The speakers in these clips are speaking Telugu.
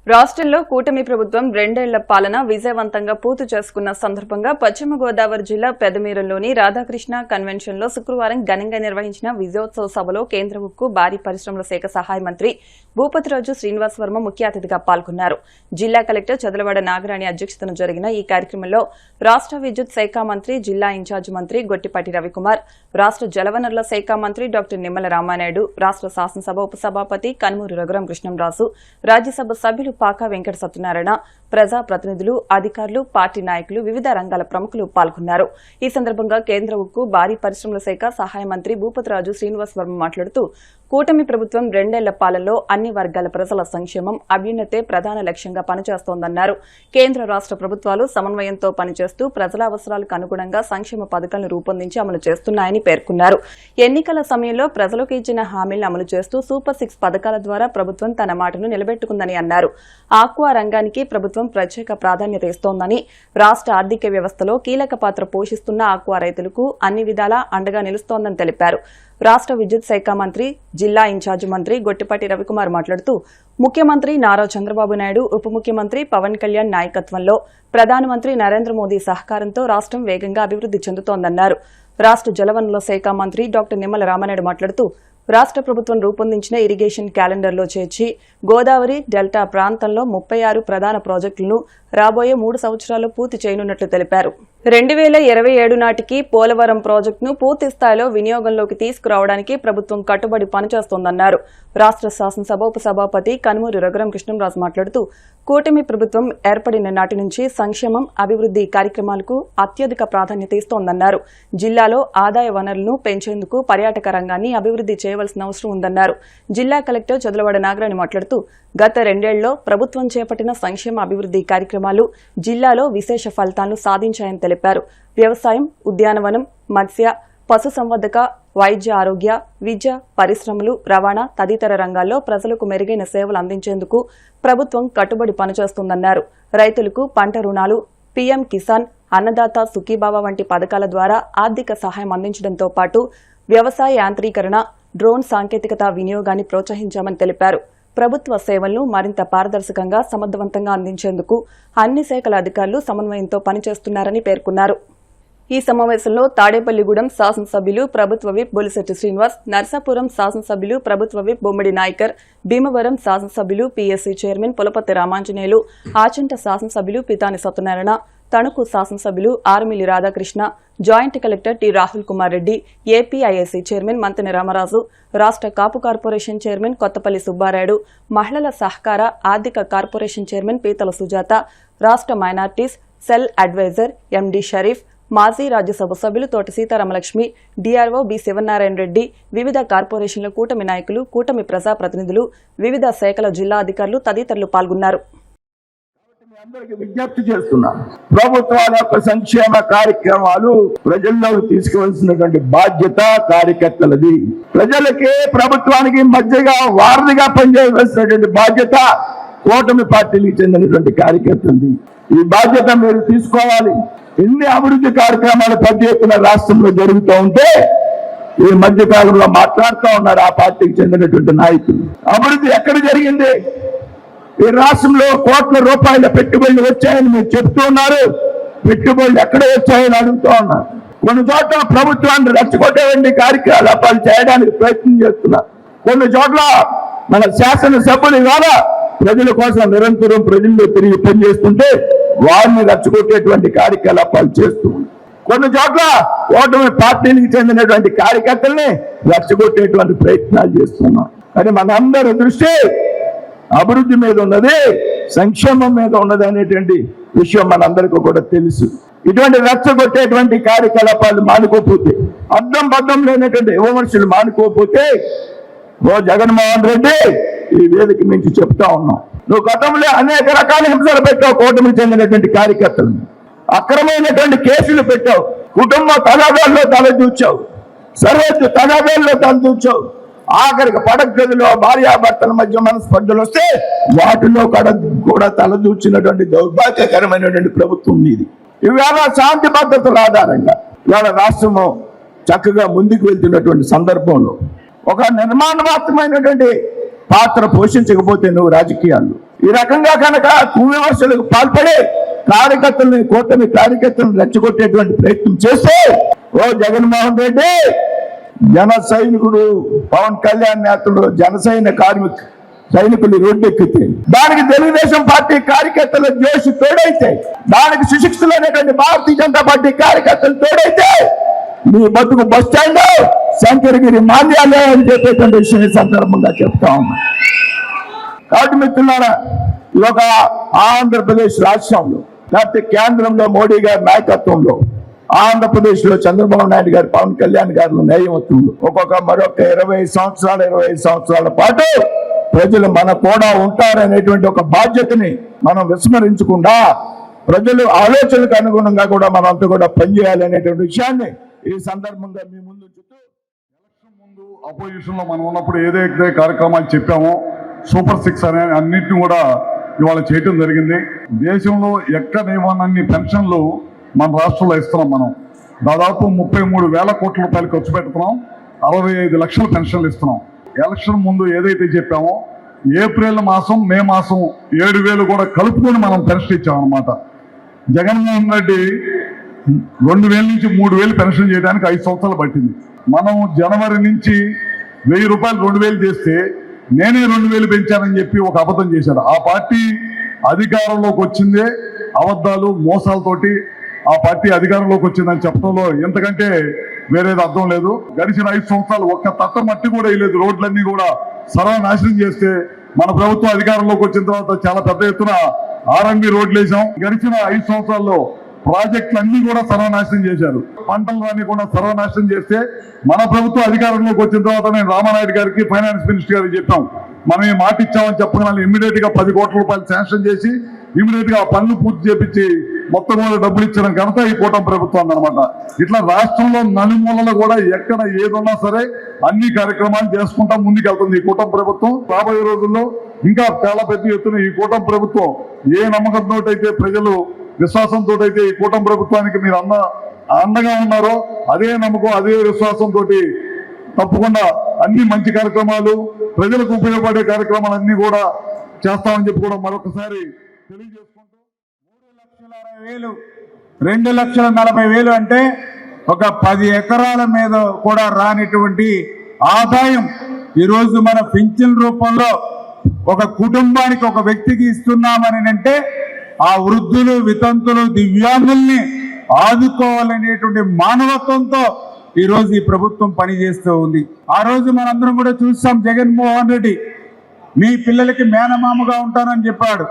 రాష్ట్రంలో కూటమి ప్రభుత్వం 2 ఏళ్ల పాలన విజయవంతంగా పూర్తి చేసుకున్న సందర్భంగా పశ్చిమ గోదావరి జిల్లా పెదమీరంలోని రాధాకృష్ణ కన్వెన్షన్ లో శుక్రవారం ఘనంగా నిర్వహించిన విజయోత్సవ సభలో కేంద్ర ఉక్కు భారీ పరిశ్రమల శాఖ సహాయ మంత్రి భూపతిరాజు శ్రీనివాస్ వర్మ ముఖ్య అతిథిగా పాల్గొన్నారు. జిల్లా కలెక్టర్ చదలవాడ నాగరాణి అధ్యక్షతన జరిగిన ఈ కార్యక్రమంలో రాష్ట్ర విద్యుత్ శాఖ మంత్రి, జిల్లా ఇన్ఛార్జి మంత్రి గొట్టిపాటి రవికుమార్, రాష్ట్ర జలవనరుల శాఖ మంత్రి డాక్టర్ నిమ్మల రామానాయుడు, రాష్ట్ర శాసనసభ ఉపసభాపతి కనుమూరి రఘురాం కృష్ణంరాజు, రాజ్యసభ సభ్యులు పాకా వెంకట సత్యనారాయణ, ప్రజా ప్రతినిధులు, అధికారులు, పార్టీ నాయకులు, వివిధ రంగాల ప్రముఖులు పాల్గొన్నారు. ఈ సందర్భంగా కేంద్ర ఉక్కు భారీ పరిశ్రమల శాఖ సహాయ మంత్రి భూపతిరాజు శ్రీనివాస్ వర్మ మాట్లాడుతూ కూటమి ప్రభుత్వం 2 ఏళ్ల పాలనలో అన్ని వర్గాల ప్రజల సంక్షేమం, అభ్యున్నతే ప్రధాన లక్ష్యంగా పనిచేస్తోందన్నారు. కేంద్ర రాష్ట్ర ప్రభుత్వాలు సమన్వయంతో పనిచేస్తూ ప్రజల అవసరాలకు అనుగుణంగా సంక్షేమ పథకాలను రూపొందించి అమలు చేస్తున్నాయని పేర్కొన్నారు. ఎన్నికల సమయంలో ప్రజలకు ఇచ్చిన హామీలను అమలు చేస్తూ సూపర్ 6 పథకాల ద్వారా ప్రభుత్వం తన మాటను నిలబెట్టుకుందని అన్నారు. ఆక్వా రంగానికి ప్రభుత్వం ప్రత్యేక ప్రాధాన్యత ఇస్తోందని, రాష్ట్ర ఆర్థిక వ్యవస్థలో కీలక పాత్ర పోషిస్తున్న ఆక్వా రైతులకు అన్ని విధాలా అండగా నిలుస్తోందని తెలిపారు. రాష్ట్ర విద్యుత్ శాఖ మంత్రి, జిల్లా ఇన్ఛార్జి మంత్రి గొట్టిపాటి రవికుమార్ మాట్లాడుతూ ముఖ్యమంత్రి నారా చంద్రబాబు నాయుడు, ఉప ముఖ్యమంత్రి పవన్ కళ్యాణ్ నాయకత్వంలో ప్రధానమంత్రి నరేంద్ర మోదీ సహకారంతో రాష్ట్రం వేగంగా అభివృద్ది చెందుతోందన్నారు. రాష్ట్ర జలవనరుల శాఖ మంత్రి డాక్టర్ నిమ్మల రామానాయుడు మాట్లాడుతూ రాష్ట్ర ప్రభుత్వం రూపొందించిన ఇరిగేషన్ క్యాలెండర్లో చేర్చి గోదావరి డెల్టా ప్రాంతంలో 36 ప్రధాన ప్రాజెక్టులను రాబోయే 3 సంవత్సరాల్లో పూర్తి చేయనున్నట్లు తెలిపారు. 2027 నాటికి పోలవరం ప్రాజెక్టును పూర్తి స్థాయిలో వినియోగంలోకి తీసుకురావడానికి ప్రభుత్వం కట్టుబడి పనిచేస్తోందన్నారు. రాష్ట్ర శాసనసభ ఉపసభాపతి కనుమూరి రఘురాం కృష్ణంరాజు మాట్లాడుతూ కూటమి ప్రభుత్వం ఏర్పడిన నాటి నుంచి సంక్షేమం, అభివృద్ది కార్యక్రమాలకు అత్యధిక ప్రాధాన్యత ఇస్తోందన్నారు. జిల్లాలో ఆదాయ వనరులను పెంచేందుకు పర్యాటక రంగాన్ని అభివృద్ది చేయవలసిన అవసరం ఉందన్నారు. జిల్లా కలెక్టర్ చదలవాడ నాగరాణి మాట్లాడుతూ గత 2 ఏళ్లలో ప్రభుత్వం చేపట్టిన సంక్షేమ అభివృద్ది కార్యక్రమాలు జిల్లాలో విశేష ఫలితాలను సాధించాయని తెలిపారు. వ్యవసాయం, ఉద్యానవనం, మత్స్య, పశుసంవర్ధక, వైద్య ఆరోగ్య, విద్య, పరిశ్రమలు, రవాణా తదితర రంగాల్లో ప్రజలకు మెరుగైన సేవలు అందించేందుకు ప్రభుత్వం కట్టుబడి పనిచేస్తోందన్నారు. రైతులకు పంట రుణాలు, పీఎం కిసాన్, అన్నదాత సుఖీభావ వంటి పథకాల ద్వారా ఆర్థిక సహాయం అందించడంతో పాటు వ్యవసాయ యాంత్రీకరణ, డ్రోన్ సాంకేతికత వినియోగాన్ని ప్రోత్సహించామని తెలిపారు. ప్రభుత్వ సేవలను మరింత పారదర్శకంగా, సమర్థవంతంగా అందించేందుకు అన్ని శాఖల అధికారులు సమన్వయంతో పనిచేస్తున్నారని పేర్కొన్నారు. ఈ సమావేశంలో తాడేపల్లిగూడెం శాసనసభ్యులు ప్రభుత్వ విప్ బొలిశెట్టి శ్రీనివాస్, నర్సాపురం శాసనసభ్యులు ప్రభుత్వ విప్ బొమ్మడి నాయకర్, భీమవరం శాసనసభ్యులు పీఎస్సీ చైర్మన్ పులపతి రామాంజనేయులు, ఆచంట శాసనసభ్యులు పితాని సత్యనారాయణ, తణుకు శాసనసభ్యులు Arimilli Radhakrishna, joint collector T Rahul Kumar Reddy, APIIC chairman Mantena Ramaraju, రాష్ట్ర కాపు కార్పొరేషన్ చైర్మన్ కొత్తపల్లి సుబ్బారాయుడు, మహిళల సహకార ఆర్థిక కార్పొరేషన్ చైర్మన్ పీతల సుజాత, రాష్ట్ర minorities cell advisor MD Sharif, మాజీ రాజ్యసభ సభ్యులు తోట సీతారామలక్ష్మి, డీఆర్ఓ బి శివనారాయణ రెడ్డి, వివిధ కార్పొరేషన్ల కూటమి నాయకులు, కూటమి ప్రజాప్రతినిధులు, వివిధ శాఖల జిల్లా అధికారులు తదితరులు పాల్గొన్నారు. అందరికి విజ్ఞప్తి చేస్తున్నాం. ప్రభుత్వాల యొక్క సంక్షేమ కార్యక్రమాలు ప్రజల్లోకి తీసుకువలసినటువంటి బాధ్యత కార్యకర్తలది. ప్రజలకి, ప్రభుత్వానికి మధ్యగా వారధిగా పనిచేయవలసినటువంటి బాధ్యత కూటమి పార్టీలకు చెందినటువంటి కార్యకర్తలది. ఈ బాధ్యత మీరు తీసుకోవాలి. ఎన్ని అభివృద్ధి కార్యక్రమాలు పెద్ద ఎత్తున రాష్ట్రంలో జరుగుతూ ఉంటే ఈ మధ్య కాలంలో మాట్లాడుతూ ఉన్నారు ఆ పార్టీకి చెందినటువంటి నాయకులు. అభివృద్ధి ఎక్కడ జరిగింది? ఈ రాష్ట్రంలో కోట్ల రూపాయల పెట్టుబడులు వచ్చాయని మీరు చెప్తూ ఉన్నారు. పెట్టుబడులు ఎక్కడ వచ్చాయని అడుగుతూ ఉన్నారు. కొన్ని చోట్ల ప్రభుత్వాన్ని రెచ్చగొట్టేవంటి కార్యకలాపాలు చేయడానికి ప్రయత్నం చేస్తున్నారు. కొన్ని చోట్ల మన శాసనసభ్యులు ద్వారా ప్రజల కోసం నిరంతరం ప్రజల్లో తిరిగి పనిచేస్తుంటే వారిని రెచ్చగొట్టేటువంటి కార్యకలాపాలు చేస్తూ ఉన్నారు. కొన్ని చోట్ల ఓటమి పార్టీలకు చెందినటువంటి కార్యకర్తల్ని రెచ్చగొట్టేటువంటి ప్రయత్నాలు చేస్తున్నాం. కానీ మనందరి దృష్టి అభివృద్ధి మీద ఉన్నది, సంక్షేమం మీద ఉన్నది అనేటువంటి విషయం మనందరికీ కూడా తెలుసు. ఇటువంటి రెచ్చగొట్టేటువంటి కార్యకలాపాలు మానుకోపోతే, అర్థం బద్దం లేనటువంటి విమర్శలు మానుకోపోతే జగన్మోహన్ రెడ్డి ఈ వేదిక నుంచి చెప్తా ఉన్నాం. నువ్వు గతంలో అనేక రకాల హింసలు పెట్టావు. కూటమికి చెందినటువంటి కార్యకర్తలను అక్రమైనటువంటి కేసులు పెట్టావు. కుటుంబ తగాదాల్లో తలదూచావు. సర్వత్ర తగాదాల్లో తలదూచావు. ఆఖరికి పడగదిలో భార్యాభర్తల మధ్య మనస్పర్ధలు వస్తే వాటిలో కూడా తలదూచినటువంటి దౌర్భాగ్యకరమైనటువంటి ప్రభుత్వం ఇది. ఇవాళ శాంతి భద్రతల ఆధారంగా ఇవాళ రాష్ట్రము చక్కగా ముందుకు వెళ్తున్నటువంటి సందర్భంలో ఒక నిర్మాణాత్మకమైనటువంటి పాత్ర పోషించకపోతే నువ్వు రాజకీయాల్లో ఈ రకంగా కనుక కువిమర్శలకు పాల్పడే కార్యకర్తలని కూటమి కార్యకర్తలను రెచ్చగొట్టేటువంటి ప్రయత్నం చేస్తే ఓ జగన్మోహన్ రెడ్డి జన సైనికుడు పవన్ కళ్యాణ్ నేతలు సైనికులు రోడ్డెక్కితే దానికి తెలుగుదేశం పార్టీ కార్యకర్తల జోషి తోడైతే దానికి సుశిక్షులైనటువంటి భారతీయ జనతా పార్టీ కార్యకర్తలు తోడైతే నీ బతుకు బస్ స్టాండ్ శంకరగిరి మాల్యాలే అని చెప్పేటువంటి విషయం ఈ సందర్భంగా చెప్తా ఉన్నా. కాబట్టి మిత్రులారా, ఈ ఒక ఆంధ్రప్రదేశ్ రాష్ట్రంలో లేకపోతే కేంద్రంలో మోడీ గారి నాయకత్వంలో, ఆంధ్రప్రదేశ్ లో చంద్రబాబు నాయుడు గారు పవన్ కళ్యాణ్ గారు న్యాయమూర్తులు మరొక 25 సంవత్సరాల పాటు ప్రజలు మన కూడా ఉంటారనేటువంటి ఒక బాధ్యతని మనం విస్మరించకుండా ప్రజలు ఆలోచనలకు అనుగుణంగా కూడా మనం అంతా కూడా పనిచేయాలనేటువంటి విషయాన్ని ఈ సందర్భంగా మీ ముందు ఎలక్షన్ ముందు అపోజిషన్ లో మనం ఉన్నప్పుడు ఏదైతే కార్యక్రమాలు చెప్పామో సూపర్ 6 అనే అన్నింటినీ కూడా ఇవాళ చేయటం జరిగింది. దేశంలో ఎక్కడ ఇవ్వనన్ని పెన్షన్లు మన రాష్ట్రంలో ఇస్తున్నాం. మనం దాదాపు 33,000 కోట్ల రూపాయలు ఖర్చు పెడుతున్నాం. 65 లక్షల పెన్షన్లు ఇస్తున్నాం. ఎలక్షన్ ముందు ఏదైతే చెప్పామో ఏప్రిల్ మాసం మే మాసం 7,000 కూడా కలుపుకొని మనం పెన్షన్ ఇచ్చామన్నమాట. జగన్మోహన్ రెడ్డి 2,000 నుంచి 3,000 పెన్షన్ చేయడానికి 5 సంవత్సరాలు పట్టింది. మనం జనవరి నుంచి 1,000 రూపాయలు 2,000 చేస్తే నేనే 2,000 పెంచానని చెప్పి ఒక అబద్ధం చేశాడు. ఆ పార్టీ అధికారంలోకి వచ్చిందే అబద్ధాలు మోసాలతోటి ఆ పార్టీ అధికారంలోకి వచ్చిందని చెప్పడంలో ఎంతకంటే వేరేది అర్థం లేదు. గడిచిన 5 సంవత్సరాలు ఒక్క తట్ట మట్టి కూడా వేయలేదు. రోడ్లన్నీ కూడా సర్వనాశనం చేస్తే మన ప్రభుత్వం అధికారంలోకి వచ్చిన తర్వాత చాలా పెద్ద ఎత్తున ఆర్ఎంబి రోడ్లు వేసాం. గడిచిన 5 సంవత్సరాల్లో ప్రాజెక్టులన్నీ కూడా సర్వనాశనం చేశారు. పంటలు కూడా సర్వనాశనం చేస్తే మన ప్రభుత్వం అధికారంలోకి వచ్చిన తర్వాత నేను రామానాయుడు గారికి ఫైనాన్స్ మినిస్టర్ గారికి చెప్పాం, మనం ఈ మాట ఇచ్చామని చెప్పగానే ఇమ్మీడియట్ గా 10 కోట్ల రూపాయలు శాంక్షన్ చేసి ఇమ్మీడియట్ గా ఆ పనులు పూర్తి చేపించి మొత్తం కూడా డబ్బులు ఇచ్చిన ఘనత ఈ కూటమి ప్రభుత్వం అనమాట. ఇట్లా రాష్ట్రంలో నలుమూలలో కూడా ఎక్కడ ఏదున్నా సరే అన్ని కార్యక్రమాలు చేసుకుంటా ముందుకెళ్తుంది ఈ కూటమి ప్రభుత్వం. రాబోయే రోజుల్లో ఇంకా చాలా పెద్ద ఎత్తున ఈ కూటమి ప్రభుత్వం ఏ నమ్మకంతో అయితే ప్రజలు విశ్వాసంతో అయితే ఈ కూటమి ప్రభుత్వానికి మీరు అండగా ఉన్నారో అదే నమ్మకం అదే విశ్వాసంతో తప్పకుండా అన్ని మంచి కార్యక్రమాలు ప్రజలకు ఉపయోగపడే కార్యక్రమాలు అన్ని కూడా చేస్తామని చెప్పి కూడా మరొకసారి తెలియజేసుకుంటూ 2,40,000 అంటే ఒక 10 ఎకరాల మీద కూడా రానిటువంటి ఆదాయం ఈరోజు మన పింఛన్ రూపంలో ఒక కుటుంబానికి ఒక వ్యక్తికి ఇస్తున్నామని అంటే ఆ వృద్ధులు వితంతులు దివ్యాంగుల్ని ఆదుకోవాలనేటువంటి మానవత్వంతో ఈ రోజు ఈ ప్రభుత్వం పనిచేస్తూ ఉంది. ఆ రోజు మనందరం కూడా చూసాం, జగన్మోహన్ రెడ్డి మీ పిల్లలకి మేనమామగా ఉంటానని చెప్పాడు.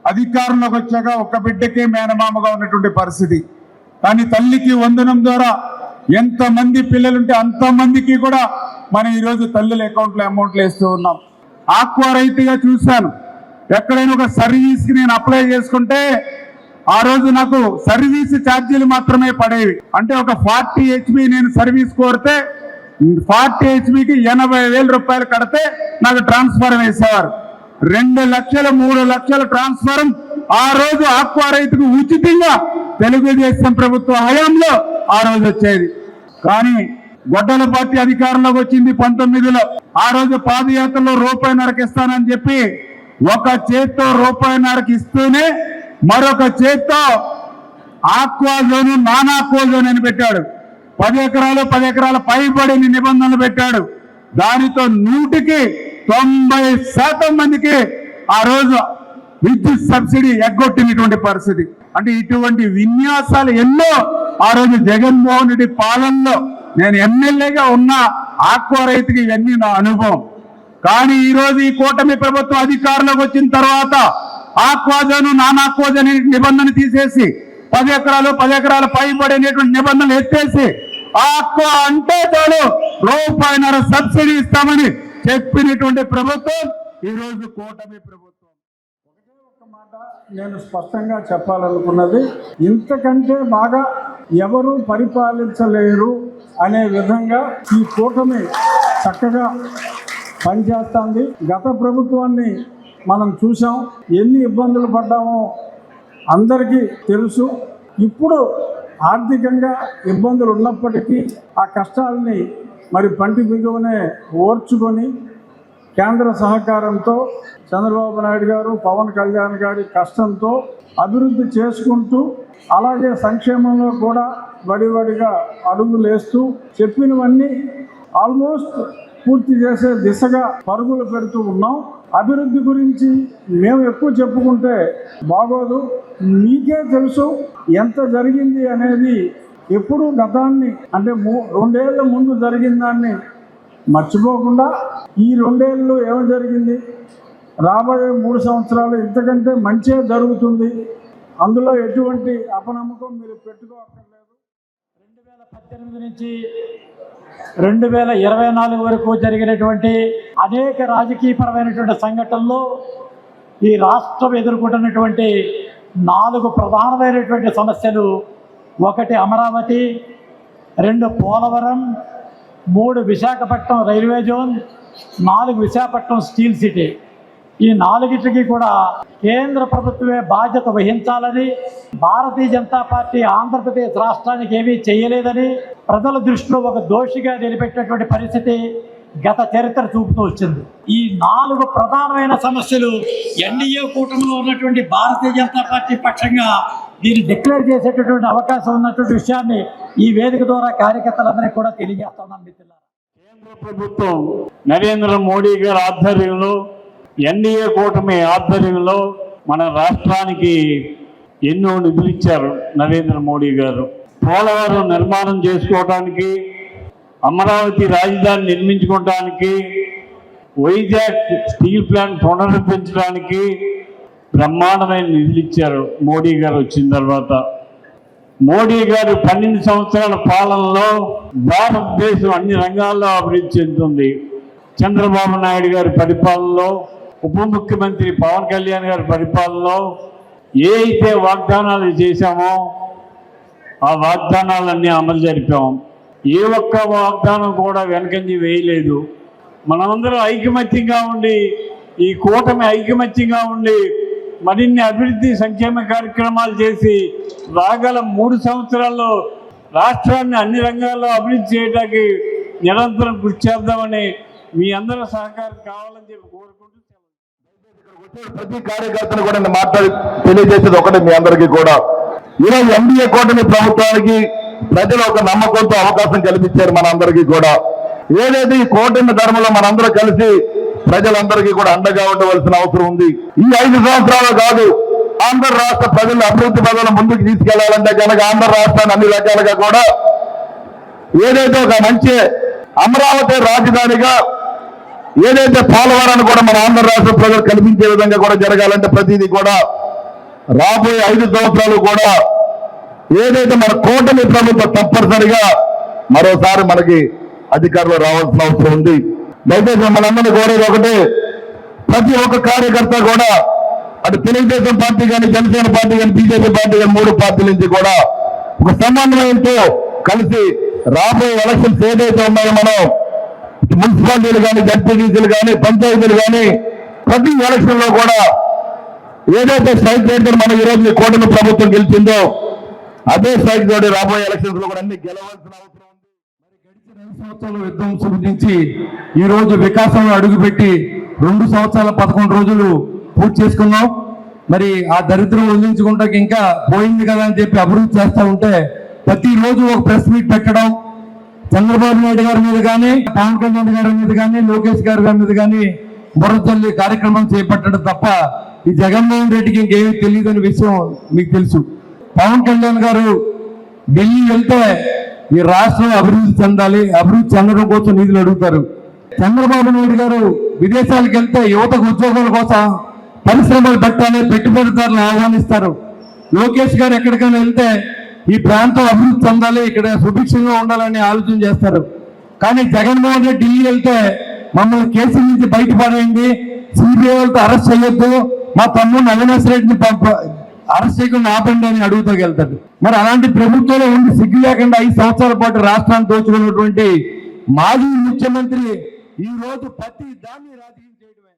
అధికారంలోకి వచ్చాక ఒక్క బిడ్డకే మేనమామగా ఉన్నటువంటి పరిస్థితి. కానీ తల్లికి వందనం ద్వారా ఎంతమంది పిల్లలుంటే అంతమందికి కూడా మనం ఈరోజు తల్లుల అకౌంట్లో అమౌంట్లు వేస్తూ ఉన్నాం. ఆక్వా రైతుగా చూశాను, ఎక్కడైనా ఒక సర్వీస్ కి నేను అప్లై చేసుకుంటే ఆ రోజు నాకు సర్వీస్ ఛార్జీలు మాత్రమే పడేవి. అంటే ఒక 40 HP నేను సర్వీస్ కోరితే 40 HPకి 80,000 రూపాయలు కడితే నాకు ట్రాన్స్ఫారం వేసేవారు. 2 లక్షలు 3 లక్షల ట్రాన్స్ఫారం ఆ రోజు ఆక్వా రైతుకు ఉచితంగా తెలుగుదేశం ప్రభుత్వ హయాంలో ఆ రోజు వచ్చేది. కానీ గొడ్డల పార్టీ అధికారంలోకి వచ్చింది 19లో. ఆ రోజు పాదయాత్రలో ₹1.5 ఇస్తానని చెప్పి ఒక చేత్తో ₹1.5 ఇస్తూనే మరొక చేత్తో aqua zone non aqua zone అని పెట్టాడు. 10 ఎకరాల పైబడిన నిబంధనలు పెట్టాడు. దానితో 100కి 90% మందికి ఆ రోజు విద్యుత్ సబ్సిడీ ఎగ్గొట్టినటువంటి పరిస్థితి. అంటే ఇటువంటి విన్యాసాలు ఎన్నో ఆ రోజు జగన్మోహన్ రెడ్డి పాలనలో నేను ఎమ్మెల్యేగా ఉన్న ఆక్వా రైతుకి ఇవన్నీ నా అనుభవం. కానీ ఈ రోజు ఈ కూటమి ప్రభుత్వం అధికారంలోకి వచ్చిన తర్వాత ఆక్వాజోను నాన్ ఆక్వాజోన్ నిబంధన తీసేసి 10 ఎకరాల పైబడినటువంటి నిబంధనలు ఎత్తేసి ఆక్వా అంటే చాలు ₹1.5 సబ్సిడీ ఇస్తామని చెప్పినటువంటి ప్రభుత్వం ఈ రోజు కూటమి ప్రభుత్వం. ఒకే ఒక్క మాట నేను స్పష్టంగా చెప్పాలనుకున్నది, ఇంతకంటే బాగా ఎవరు పరిపాలించలేరు అనే విధంగా ఈ కూటమి చక్కగా పనిచేస్తుంది. గత ప్రభుత్వాన్ని మనం చూసాం, ఎన్ని ఇబ్బందులు పడ్డామో అందరికీ తెలుసు. ఇప్పుడు ఆర్థికంగా ఇబ్బందులు ఉన్నప్పటికీ ఆ కష్టాలని మరి పంటి బిగువనే ఓర్చుకొని కేంద్ర సహకారంతో చంద్రబాబు నాయుడు గారు, పవన్ కళ్యాణ్ గారి కష్టంతో అభివృద్ధి చేసుకుంటూ, అలాగే సంక్షేమంలో కూడా వడివడిగా అడుగులేస్తూ చెప్పినవన్నీ ఆల్మోస్ట్ పూర్తి చేసే దిశగా పరుగులు పెడుతూ ఉన్నాం. అభివృద్ధి గురించి మేము ఎక్కువ చెప్పుకుంటే బాగోదు. మీకే తెలుసు ఎంత జరిగింది అనేది. ఎప్పుడు గతాన్ని అంటే 2 ఏళ్ల ముందు జరిగిన దాన్ని మర్చిపోకుండా ఈ 2 ఏళ్ళు ఏమి జరిగింది, రాబోయే 3 సంవత్సరాలు ఇంతకంటే మంచే జరుగుతుంది, అందులో ఎటువంటి అపనమ్మకం మీరు పెట్టుకోక్కర్లేదు. 2018 నుంచి 2024 వరకు జరిగినటువంటి అనేక రాజకీయపరమైనటువంటి సంఘటనల్లో ఈ రాష్ట్రం ఎదుర్కొంటున్నటువంటి 4 ప్రధానమైనటువంటి సమస్యలు: 1 Amaravati, 2 Polavaram, 3 Visakhapatnam railway zone, 4 Visakhapatnam steel city. ఈ 4టికి కూడా కేంద్ర ప్రభుత్వమే బాధ్యత వహించాలని, భారతీయ జనతా పార్టీ ఆంధ్రప్రదేశ్ రాష్ట్రానికి ఏమీ చేయలేదని ప్రజల దృష్టిలో ఒక దోషిగా నిలబెట్టినటువంటి పరిస్థితి గత చరిత్ర చూపుతూ వచ్చింది. ఈ 4 ప్రధానమైన సమస్యలు ఎన్డీఏ కూటమిలో ఉన్నటువంటి భారతీయ జనతా పార్టీ పక్షంగా దీన్ని డిక్లేర్ చేసేటటువంటి అవకాశం ఉన్నటువంటి విషయాన్ని ఈ వేదిక ద్వారా కార్యకర్తలందరికీ కూడా తెలియజేస్తున్నాం. మిత్రులారా, కేంద్ర ప్రభుత్వం నరేంద్ర మోడీ గారి ఆధ్వర్యంలో, ఎన్డీఏ కూటమి ఆధ్వర్యంలో మన రాష్ట్రానికి ఎన్నో నిధులు ఇచ్చారు నరేంద్ర మోడీ గారు. పోలవరం నిర్మాణం చేసుకోవడానికి, అమరావతి రాజధాని నిర్మించుకోవడానికి, వైజాగ్ స్టీల్ ప్లాంట్ పునరుద్ధరించడానికి బ్రహ్మాండమైన నిధులు ఇచ్చారు మోడీ గారు వచ్చిన తర్వాత. మోడీ గారు 12 సంవత్సరాల పాలనలో భారతదేశం అన్ని రంగాల్లో అభివృద్ధి చెందుతుంది. చంద్రబాబు నాయుడు గారి పరిపాలనలో, ఉప ముఖ్యమంత్రి పవన్ కళ్యాణ్ గారి పరిపాలనలో ఏ అయితే వాగ్దానాలు చేశామో ఆ వాగ్దానాలన్నీ అమలు జరిపాం. ఏ ఒక్క వాగ్దానం కూడా వెనకంజి వేయలేదు. మనమందరం ఐకమత్యంగా ఉండి, ఈ కూటమి ఐకమత్యంగా ఉండి మరిన్ని అభివృద్ధి సంక్షేమ కార్యక్రమాలు చేసి రాగల 3 సంవత్సరాల్లో రాష్ట్రాన్ని అన్ని రంగాల్లో అభివృద్ధి చేయడానికి నిరంతరం కృషి చేద్దామని మీ అందరూ సహకారం కావాలని చెప్పి కోరుకుంటూ ప్రతి కార్యకర్తను కూడా నేను మాట్లాడి తెలియజేసేది ఒకటే మీ అందరికీ కూడా, ఈరోజు ఎన్డీఏ కూటమి ప్రభుత్వానికి ప్రజలు ఒక నమ్మకంతో అవకాశం కల్పించారు. మనందరికీ కూడా ఏదైతే ఈ కూటమి ధర్మంలో మనందరూ కలిసి ప్రజలందరికీ కూడా అండగా ఉండవలసిన అవసరం ఉంది. ఈ 5 సంవత్సరాలు కాదు, ఆంధ్ర రాష్ట్ర ప్రజల అభివృద్ధి పదాలను ముందుకు తీసుకెళ్లాలంటే కనుక ఆంధ్ర రాష్ట్రాన్ని అన్ని రకాలుగా కూడా ఏదైతే ఒక మంచి అమరావతి రాజధానిగా, ఏదైతే పోలవరాన్ని కూడా మన ఆంధ్ర రాష్ట్ర ప్రజలు కల్పించే విధంగా కూడా జరగాలంటే ప్రతిదీ కూడా రాబోయే 5 సంవత్సరాలు కూడా ఏదైతే మన కూటమి ప్రభుత్వం తప్పనిసరిగా మరోసారి మనకి అధికారంలో రావాల్సిన అవసరం ఉంది. దయచేసి మనందరినీ కోరేది ఒకటే, ప్రతి ఒక్క కార్యకర్త కూడా అటు తెలుగుదేశం పార్టీ కానీ, జనసేన పార్టీ కానీ, బీజేపీ పార్టీ కానీ 3 పార్టీల నుంచి కూడా ఒక సమన్వయంతో కలిసి రాబోయే ఎలక్షన్స్ ఏదైతే ఉన్నాయో మనం మున్సిపాలిటీలు కానీ, జడ్పీటీసీలు కానీ, పంచాయతీలు కానీ ప్రతి ఎలక్షన్ లో కూడా ఏదైతే స్ట్రైక్ రేట్ మనం ఈరోజు కూటమి ప్రభుత్వం గెలిచిందో అదే స్ట్రైక్ తోటి రాబోయే ఎలక్షన్స్ లో కూడా అన్ని గెలవాల్సిన అవసరం ఉంది. మరి గడిచిన 5 సంవత్సరాల విధ్వంసం నుంచి ఈ రోజు వికాసంలో అడుగుపెట్టి 2 సంవత్సరాల 11 రోజులు పూర్తి చేసుకున్నాం. మరి ఆ దరిద్రం వదిలించుకుంటాకి ఇంకా పోయింది కదా అని చెప్పి అభివృద్ధి చేస్తూ ఉంటే ప్రతిరోజు ఒక ప్రెస్ మీట్ పెట్టడం, చంద్రబాబు నాయుడు గారి మీద కానీ, పవన్ కళ్యాణ్ గారి మీద కానీ, లోకేష్ గారి మీద కానీ బుర్రతల్లి కార్యక్రమం చేపట్టడం తప్ప ఈ జగన్మోహన్ రెడ్డికి ఇంకేమీ తెలియదని విషయం మీకు తెలుసు. పవన్ కళ్యాణ్ గారు ఢిల్లీ వెళ్తే ఈ రాష్ట్రం అభివృద్ధి చెందాలి, అభివృద్ధి చెందడం కోసం నిధులు అడుగుతారు. చంద్రబాబు నాయుడు గారు విదేశాలకు వెళ్తే యువతకు ఉద్యోగాల కోసం పరిశ్రమలు పెట్టాలి, పెట్టుబడిదారులను ఆహ్వానిస్తారు. లోకేష్ గారు ఎక్కడికైనా వెళ్తే ఈ ప్రాంతం అభివృద్ధి చెందాలి, ఇక్కడ సుభిక్షంగా ఉండాలని ఆలోచన చేస్తారు. కానీ జగన్మోహన్ రెడ్డి ఢిల్లీ వెళ్తే మమ్మల్ని కేసు నుంచి బయటపడేయండి, సిబిఐ వాళ్ళతో అరెస్ట్ చేయొద్దు, మా తమ్ముడిని అవినాష్ రెడ్డిని అరెస్ట్ చేయకుండా ఆపండి అని అడుగుతూ వెళ్తాడు. మరి అలాంటి ప్రభుత్వంలో ఉండి సిగ్గు లేకుండా 5 సంవత్సరాల పాటు రాష్ట్రాన్ని దోచుకున్నటువంటి మాజీ ముఖ్యమంత్రి ఈ రోజు ప్రతి దాన్ని రాజకీయం చేయడమే.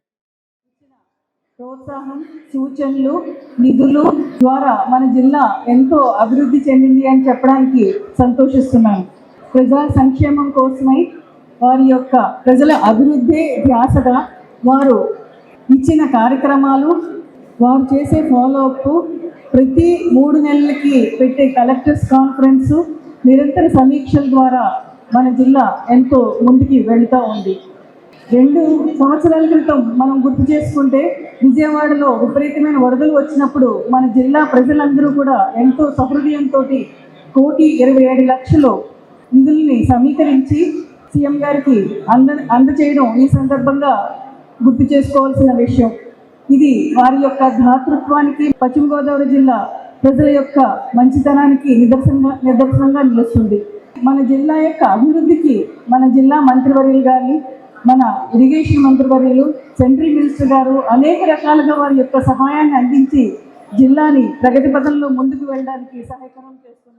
ప్రోత్సాహం, సూచనలు, నిధులు ద్వారా మన జిల్లా ఎంతో అభివృద్ధి చెందింది అని చెప్పడానికి సంతోషిస్తున్నాను. ప్రజా సంక్షేమం కోసమై వారి యొక్క ప్రజల అభివృద్ధి ధ్యాసగా వారు ఇచ్చిన కార్యక్రమాలు, వారు చేసే ఫాలోఅప్, ప్రతి 3 నెలలకి పెట్టే కలెక్టర్స్ కాన్ఫరెన్సు, నిరంతర సమీక్షల ద్వారా మన జిల్లా ఎంతో ముందుకి వెళ్తూ ఉంది. 2 సంవత్సరాల క్రితం మనం గుర్తు చేసుకుంటే విజయవాడలో విపరీతమైన వరదలు వచ్చినప్పుడు మన జిల్లా ప్రజలందరూ కూడా ఎంతో సహృదయంతో 1,27,00,000 నిధుల్ని సమీకరించి సీఎం గారికి అందజేయడం ఈ సందర్భంగా గుర్తు చేసుకోవాల్సిన విషయం. ఇది వారి యొక్క ధాతృత్వానికి, పశ్చిమ గోదావరి జిల్లా ప్రజల యొక్క మంచితనానికి నిదర్శనంగా నిలుస్తుంది. మన జిల్లా యొక్క అభివృద్ధికి మన జిల్లా మంత్రివర్యులు గారిని, మన ఇరిగేషన్ మంత్రివర్యులు, సెంట్రల్ మినిస్టర్ గారు అనేక రకాలుగా వారి యొక్క సహాయాన్ని అందించి జిల్లాని ప్రగతి పథంలో ముందుకు వెళ్ళడానికి సహాయకరం చేస్తున్నారు.